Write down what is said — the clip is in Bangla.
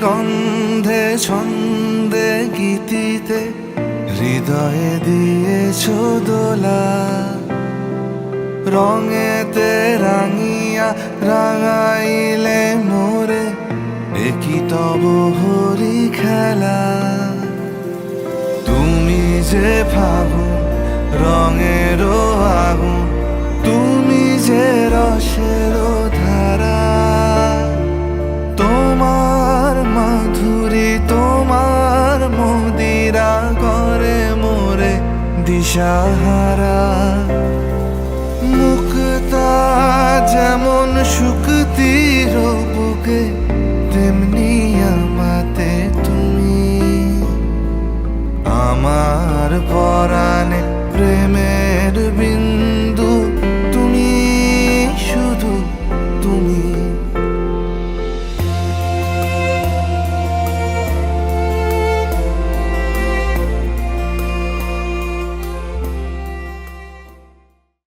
গন্ধে ছন্দে গীতিতে হৃদয়ে দিয়েছ দোলা, রঙেতে রাঙিয়া রাঙাইলে মোরে একই তব হরি খেলা। তুমি যে ফাগুন রঙের আগুন, তুমি যে রসের ধারা, তোমার মাধুরী তোমার মদিরা করে মোরে দিশাহারা। মুক্তা যেমন শুকতির বুকে, তেমনি আমাতে তুমি। আমার পরাণে প্রেমের বিন্দু